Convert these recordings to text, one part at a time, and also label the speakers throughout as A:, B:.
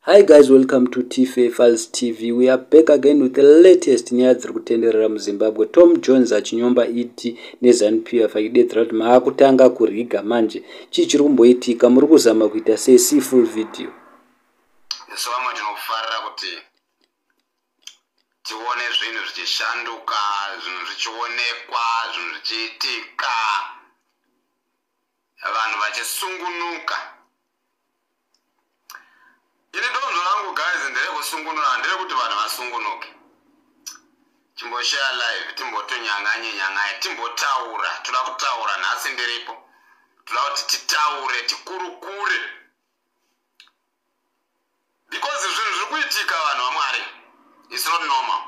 A: Hi guys, welcome to TFaFals TV. We are back again with the latest nyaya dziri kutenderera muZimbabwe. Tom Jones achinyomba iti neZANU-PF achidedzera kuti maakutanga kuriga manje. Chii chiri kumboitika? Muri kuzama kuita sei? See full video.
B: Isu vamwe tinofarira kuti tione zvinhu zvichishanduka, zvinhu zvichionekwa, zvinhu zvichiitika, vanhu vachisungunuka. Ini donzvo rangu guys nderekusungunura, nderekuti vanhu vasungunuke. Timboshare live, timbotonyanganye, timbotaura, toda kutaura nhasi ndiripo. Toda kuti titaure, tikurukure. Because zvinhu zviri kuitika vanhu vaMwari, it's not normal.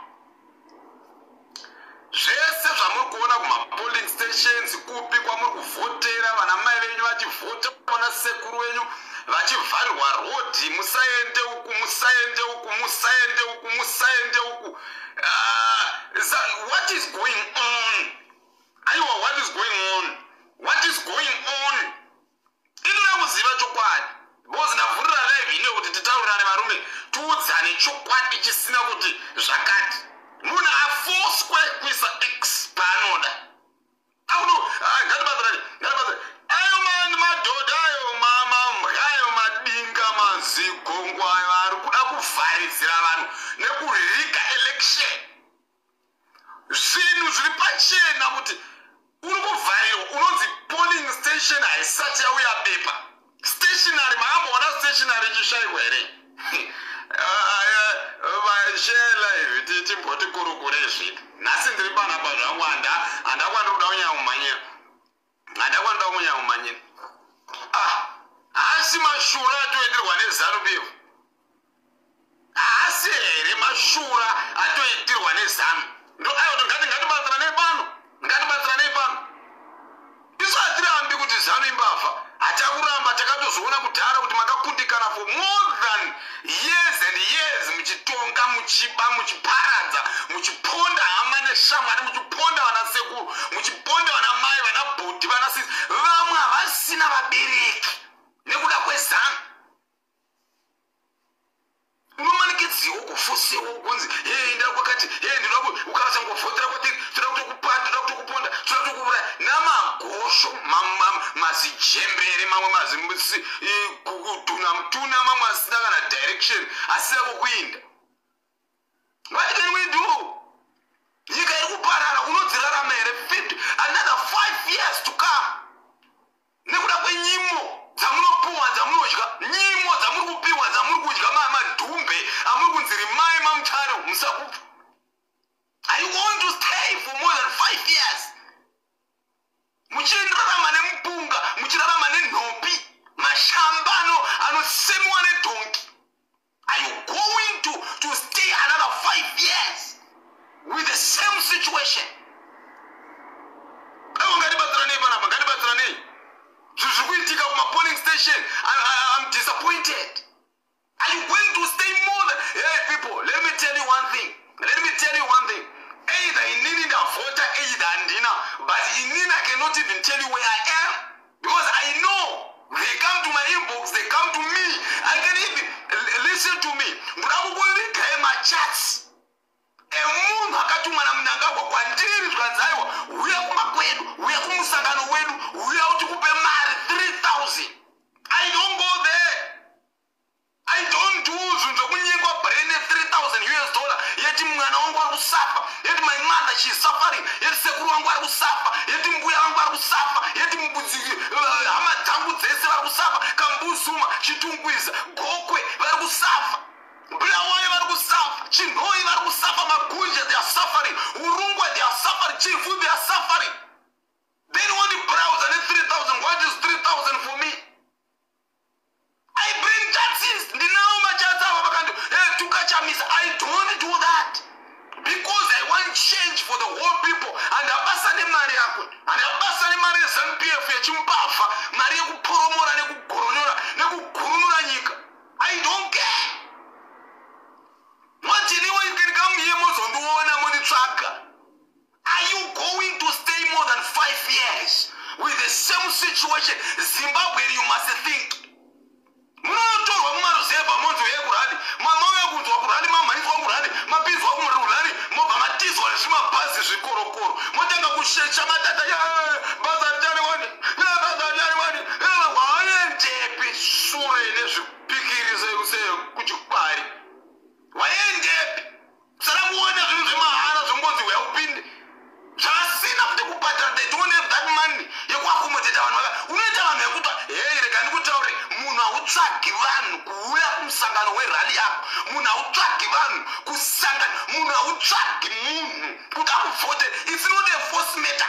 B: Zvese zvamuri kuona kuma-polling stations, kupi kwamuri kuvhotera, vana mai venyu vachivhota, vana sekuru venyu vachivharirwa rodhi, musaende uku, musaende uku, musaende uku, musaende uku. What is going on? Aiwa, what is going on? What is going on? Inoda kuziva chokwadi. Because ndavhurira live ine kuti titaurirane varume, tiudzane chokwadi chisina kuti zvakati. Munhu afoswe kuisa X paanoda. Ngatibatsirane. Ayo madhodha ayo ayo madinga mazigongwa ayo ari kuda kuvharidzira vanhu nekuriga election. Zvinhu zviri pachena kuti uri kuvharirwa, unonzi polling station haisati yauya bepa. Stationary, makamboona stationary ichishayikwa here? Vashare live timboti kurukure zvinhu. Nhasi ndiri panapa zvangu handakwandoda kunyamumanyira. Handakwandoda kunyamumanyira. Haasi mashura atoitirwa neZANU-PF. Haasi here mashura atoitirwa neZANU. Ndo ayo ngatibatsiranei pano. Ngatibatsiranei pano. Isu hatirambi kuti ZANU imbafa. Hatakuramba, takatozoona kudhara kuti makakundikana for more than years and years muchitonga, muchiba, muchiparadza, muchiponda hama neshamwari, muchiponda vanasekuru, muchiponda vanamai, vanabhodhi, vanasisi. Vamwe havasina vabereki nekuda kweZANU. Unomanikidziwa kufosewa ukunzi enda kwakati ndoda ukasangofotera kwatiri toda kutokupanda, toda kutokuponda, toda kutokuuraya namagosho mazijembere mamwe mazimbusi kutuna mamwe asina kana direction, asina kokuinda. What can we do? Nyika iri kuparara, unodzirarama here 50 another 5 years to come. Nekuda kwenyimo dzamunopuwa, dzamunodya, nyimo dzamuri kupiwa, dzamuri kudya, madhumbe amuri kunziri mai mamutaro musakupa. I want to stay for more than 5 years. Muchirarama nemupunga, muchirarama nenhopi, mashambano anosemwa nedhongi. Are you going to stay another 5 years with the same situation? Ngatibatsiranei. Zvikuitika kuma-polling station, I'm disappointed. Are you going to stay more than... Hey people, let me tell you one thing. Either inini ndavhota, either handina. But inini I cannot even tell you where I am. Because I know they come to my inbox, they come to me. I can even... Listen to me. Murakukuvigaye machats. Emunhu akatumwa naMnangagwa kwandiri zvikanzaiwa, uya kumakwedu, uya kumusangano wedu, uya kuti kupe mari 3,000. I don't go there. I don't do zvinhu zvokunyengwa brain 3,000 US dollar. Yeti mwana wangu ari kusafa, yeti my mother she is suffering, yeti sekuru wangu ari kusafa, yeti mbuya wangu ari kusafa, yeti hama dzangu dzese vari kusafa, Kambuzuma, Chitungwiza, Gokwe vari kusafa. Bulawayo vari kusafa, Chinhoi vari kusafa, Magunja they are suffering, Urungwa they are suffering, Chifu they are suffering. Then want to browse and 3,000, what is 3,000 for me? I bring taxes, ndinawo machatsa ava vakanti tukachamisa. I don't do that because I want change for the whole people. Handabasa nemari yako, handabasa nemari yeZANU-PF yechimbavha, mari yekuporomora nekugurunura nyika. zvikorokoro motanga kushecha matata bazatani wani bazatani wani waendepi shure nezvipikiri sekuchikwari waendepi sara kuona zvinhu zvemahara zvongozi weupinde zvasina kuti kubhadhara they don't have that money yekuakomodeta vanhu unoita vanhu vekuti hei rega ndikutaure munhu hautsvagi vanhu kuuya kumusangano werali yako munhu hautsvagi vanhu kusangana munhu hautsvagi munhu kuti akuvhote it's not a force matter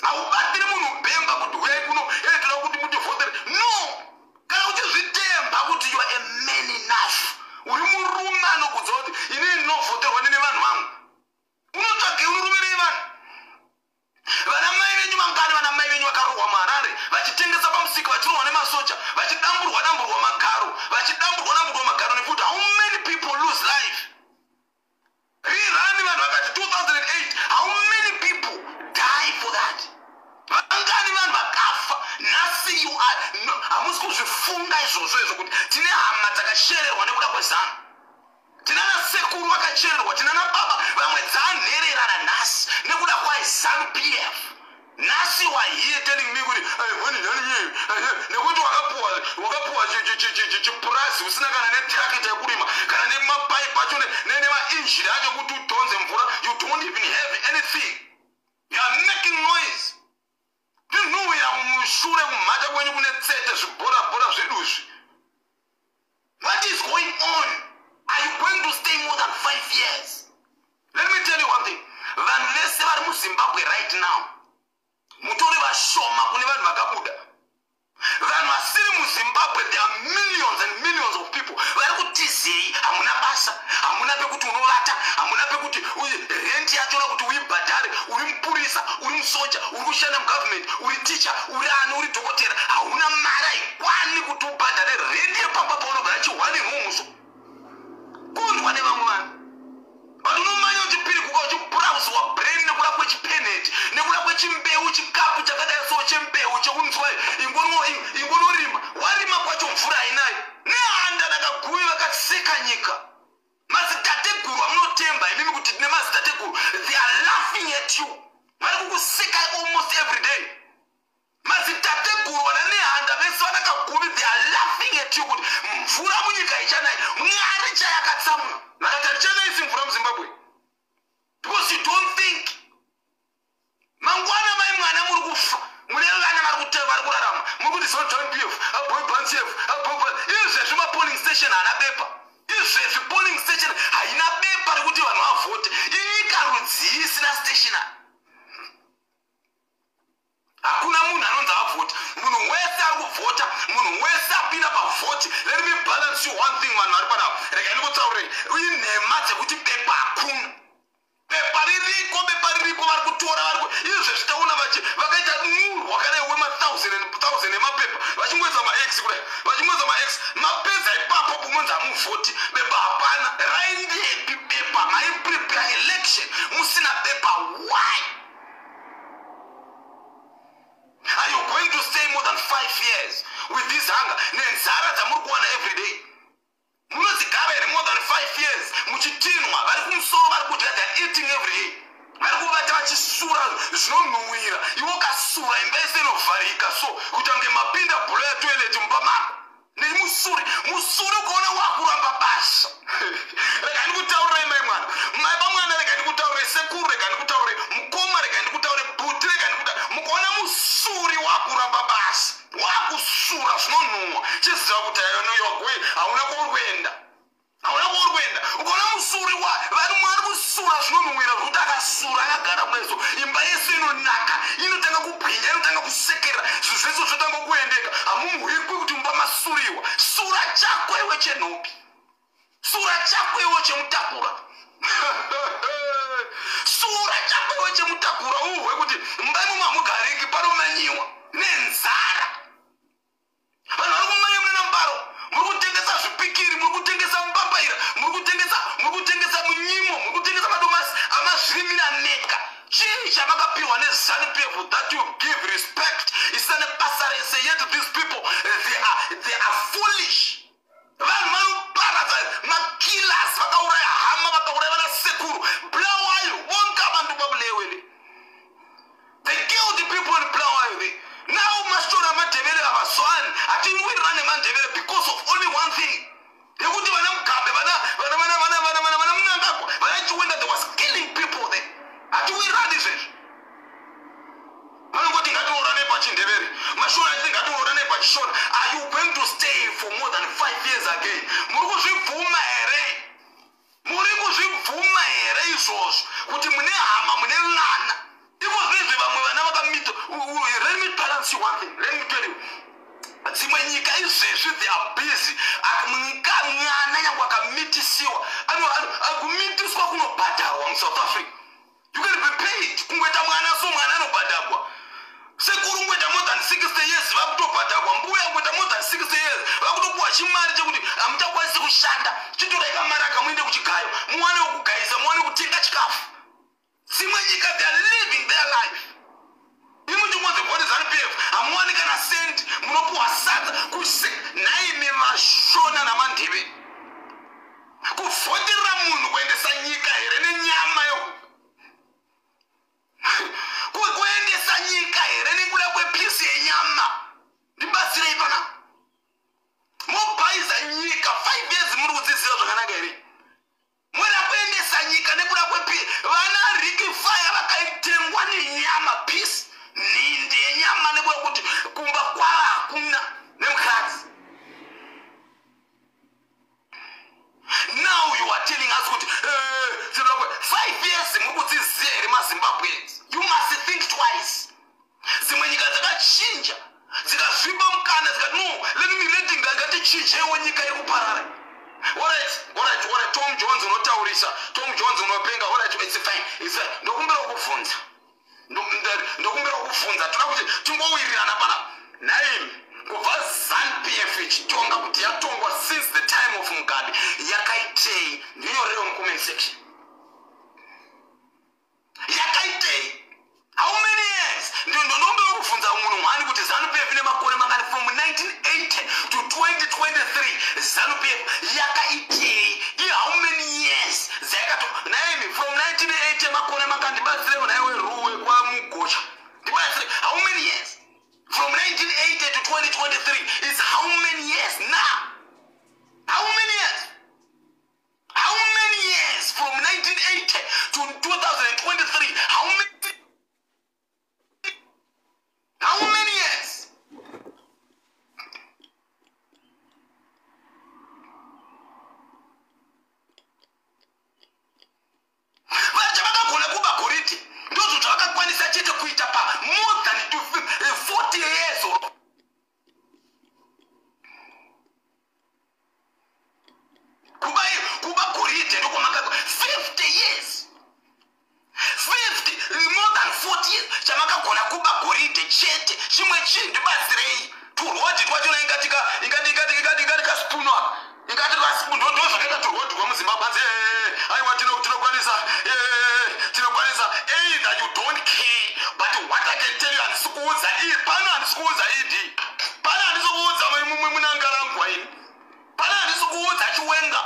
B: haubatiri munhu bhemba kuti uyai kuno toda kuti mutivhotere no kana uchizvitemba kuti you are a man enough uri murume anokudza kuti inini ndinovhoterwa nene vanhu vangu unotsvagei unorumirei vanhu vanamai venyu vangani vanamai venyu vakarohwa muharare vachitengesa pamusika vachirohwa nemasoja vachidamburwa magaro nekuti how many people lose life rirani vanhu vakati 2008 how many people die for that vangani vanhu vakafa nhasi you are hamusi kuzvifunga izvozvo kuti tine hama dzakashererwa nekuda kwezano tinana sekuru vakachererwa tinana baba vamwe dzanhererana nhasi nekuda kwaizanu pf nhasi wahiye telling me kuti nekuti wakapuwa chipurazi usina kana netrakita yekurima kana nemapaipi acho nemainjini acho kuti udhonze mvura you don't even have anything you are making noise tinhuhwira mushure kumhata kwenyu kune tsete zvibhorabhora zveduzvi what is going on? Are you going to stay more than 5 years? Let me tell you one thing. Vanhu vese vari muZimbabwe right now mutori vashoma kune vanhu vakabuda vanhu vasiri muZimbabwe there are millions and millions of people vari kutizei hamuna basa hamuna pekuti unovata hamuna pekuti renti yachona kuti uibhadhare uri mupurisa uri musoja uri kushanda mugovernment uri ticha uri ani uri dhokotera hauna mari haikwani kuti ubhadhare renti yepamba paunogara chihwani mhumuso kundwa nevamwe vanhu vanhu unomanya uchipiri kuka uchibhurauzwa brain nekuda kwechipeneti nekuda kwechimbeu chikapu chakadai so chembeu chekunzwa ingonorima warima kwacho mvura hainayo nehanda dakaguvi vakaseka nyika madzitateguru vamunotemba imimi kuti tine madzitateguru they are laughing at you vari kukuseka almost every day madzitateguru vana nehanda vese vanakaguvi they are laughing at you kuti mvura munyika ichanai mwari chayakatsamwa vakati hatichanaisi mvura muZimbabwe because you don't think mangwana mai mwana muri kufa mune vana vari kurarama muri kuti John PF aboibansef izvezvi mapolling station haana bepa izvezvi polling station haina bepa rekuti vanhu vavhote inyika rudzii isina stationary hakuna munhu anonzi avhota munhu wese ari kuvhota munhu wese apinda pavhoti let me balance you one thing vanhu vari panapa rega ndikutsaurei inhema dzekuti bepa hakuna bepa ririko vari kutora izve zvitauna vakaita murwa kana iwe ma1000 emapepa vachingwedza max kudai vachingwedza max mapedza ipapo kumunzi hamuvhoti bepa hapana raindepi bepa maiprepare election musina bepa why? Are you going to stay more than 5 years with this hunger? Nenzara dzamuri kuwana every day. Munozigara here more than 5 years. Muchitinwa vari kumusoro vari kudya they are eating every day. Vari kuvata vachisura zvinonhuhwira. Iwe ukasura imba yese inovharika so kutange mapinda bholo yatoileti mumba mako. Musuri ukaona wakuramba basa. Rega ndikutaurire mai mwana. Mai vamwana rega ndikutaurire sekuru rega ndikutaurire mukoma rega ndikutaurire bhuti rega ndikutaurire mukaona musuri wakuramba basa. Wakusura zvinonhuhwa. Chiziva kuti ayonogwe hauna kurwenda. Hauna kurwenda. Ukaona musuri vari mwari kusura zvinonhuhwira zvokuti akasura akagara mwezo. Imba yese inonaka. Inotanga kubwinya inotanga kusekera. Zvinhu zvese zvotanga kuendeka. Hamumuhwikwi kuti mumba masuriwa. Sura chako iwe chenhopi. Sura chako iwe chemutakura. Sura chako iwe chemutakura uhwe kuti mumba imomo hamugariki panomanyiwa nenzara. Vanhu vari kumanya munana mbaro. Muri kutengesa zvipikiri, muri kutengesa mbambaira, muri kutengesa munyimo, muri kutengesa madomasi amazvirimira neka. Chii chamakapiwa neZANU-PF that you give respect isina basa rese yet these people they are foolish. Vanhu vanoparadza makillers vakauraya hama vakauraya vana sekuru bulawayo vonke abantu babulewele achisiwa akumitiswa kunobhadharwa muSouth Africa. You can be paid. Kungweta mwana so mwana anobhadharwa. Sekuru ngweta more than 60 years vakutobhadharwa. Mbuya ngweta more than 60 years vakutopuwa chimari chekuti amuchakwanisi kushanda. Chitoraika mari akamuende kuchigayo. Muwane wokugayisa, muwane kutenga chikafu. Dzimwe nyika they are living their life. Imi ndimodzi bodi ZANU-PF hamuwani kana sendi munopuwa sadza naimi mashona namandebe. Kuvhoterera munhu kuendesa nyika here nenyama yo. Kuendesa nyika here nekuda kwepisi yenyama. Ndibatsirei pana. Mobhaiza nyika 5 years muri kudzidzira zvakanaka here. Mwena kuendesa nyika nekuda kwepisi. Vana Ricky Fire vakaitengwa nenyama peace. Ninde yenyama nekuda kuti kumba kwava hakuna nemukadzi. Now you are telling us kuti 5 years muri kudzidzira here maZimbabweans. You must think twice. Zimwe nyika dzakachinja dzikazvipa mukana dzikati no let ngatichinjewo nyika yekuparara. Alright, Tom Jones unotaurisa, Tom Jones unopenga, alright, it's fine. Ndokumbira kuvunza. Ndokumbira kuvunza. Toda kuti tingowirirana pana. Naimi kubva ZANU-PF ichitonga kuti yatongwa since the time of Mugabe yakaitei. Ndinyorewa mucomment section. Yakaitei. How many years? Ndokumbira kuvunza munhu mwani kuti ZANU-PF ine makore mangani from 1980 to 2023. ZANU-PF yakaitei. How many years? Naimi from 1980 makore mangani ndibatsire naiwe ruwe kwa Mugocha. Ndibatsire how many years? From 1980 to 2023 is how many years now? How many years? How many years from 1980 to 2023? How many years? Vachavakagona kuba goriti ndozvo zvavakakwanisa chete kuita pa more than 40 years. Kuba goriti ndokwamaka 50 years. 50 more than 40 years chamakagona kuba goriti chete. Chimwe chinhu ndibatsirei. Turwodi twachona ingatika spoon up. Ingati twaspoon ndozvakaita turwodi rwemuZimbabwe. Aiwa tinokwanisa. Either you don't care, but what I can tell you and sikuudza iri pano handisikuudza idi. Pana handisikuudza munangarangwa ini. Pana handisikuudza chiwenga.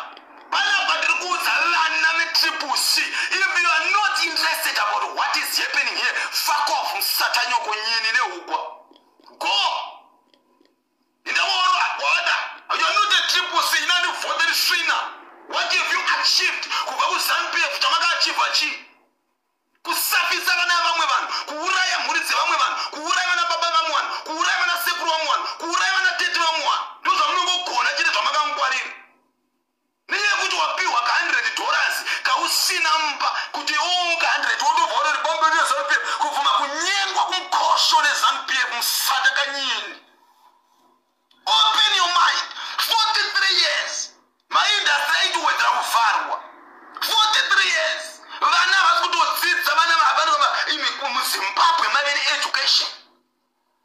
B: Pana pandiri kuudza lana netriple C. If you are not interested about what is happening here, fuck off msatanyoko nyini neugwa. Go. Indawo order. You are not a triple C. Inani voted Shrina. What have you achieved? Kubva kuZANU-PF chamaka achieve achi. Kusafisa vana vamwe vanhu, kuuraya mhuri dzevamwe vanhu, kuuraya vana baba vamwe vanhu, kuuraya vana sekuru vamwe vanhu, kuuraya vana tete vamwe vanhu. Ndozvamunongogona chete zvamakangwarira. Nenyaya yekuti wapiwa $100 kausina mba kuti ka100 wotobva uri bombe neZANU-PF kubvuma kunyengwa kumukosho neZANU-PF musada kanyini. Open your mind. 43 years. Maindustry aitowedzera kuvharwa. 43 years. Vana vari kutodzidza vana vari muZimbabwe mave needucation.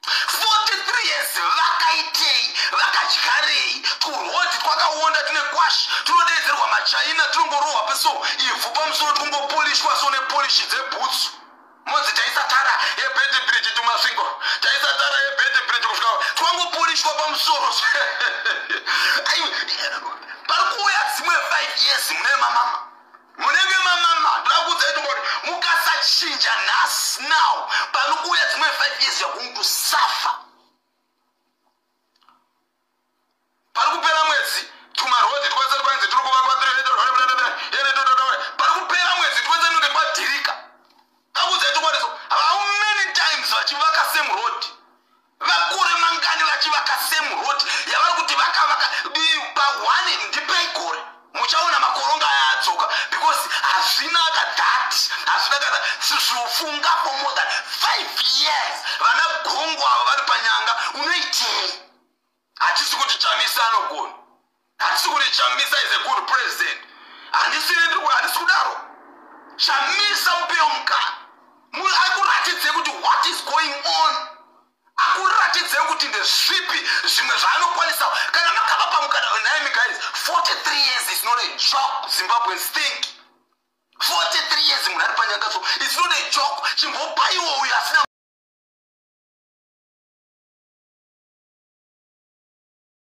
B: 43 years vakaitei, vakadyarei, turwodi twakaonda tine kwashi, tunodedzerwa machaina, tinongorohwa peso ivhu pamusoro tingopolishwa so nepolishi dzebhutsu. Modzi taisa tara yeBed Bridge tumasvingo, taisa tara yeBed Bridge kusvika twangopolishwa pamusoro. Pari kuuya dzimwe 5 years mune mamama. Munenge mamama ndakudza kuti mukasachinja nhasi now pari kuuya dzimwe 5 years yakumusafa. Pari kupera mwedzi tumarodi twese twanzi tiri kuvakwa pari kupera mwedzi twese nenge kwadhirika. Ndakudza kuti how many times vachivaka same road. Vakure mangani vachivaka same road yavari kuti vakavaka pa1 ndipaigore. Muchaona makoronga ayadzoka because hazvinaka that hazvinaka sizvofunga for more than 5 years. Vana gongo ava vari panyanga unoitei. Hatisi kuti chamisa anogona. hatisi kuti Chamisa is a good president. Handisi kudaro. Chamisa upenga. Akuratidze kuti what is going on. Akuratidze kuti ndezvipi zvimwe zvaanokwanisa. Kana makapa pamukana naimi guys, 43 years is not a joke. Zimbabweans think. 43 years munhu ari panyanga so it's not a joke. Chimbopaiwo uyu asina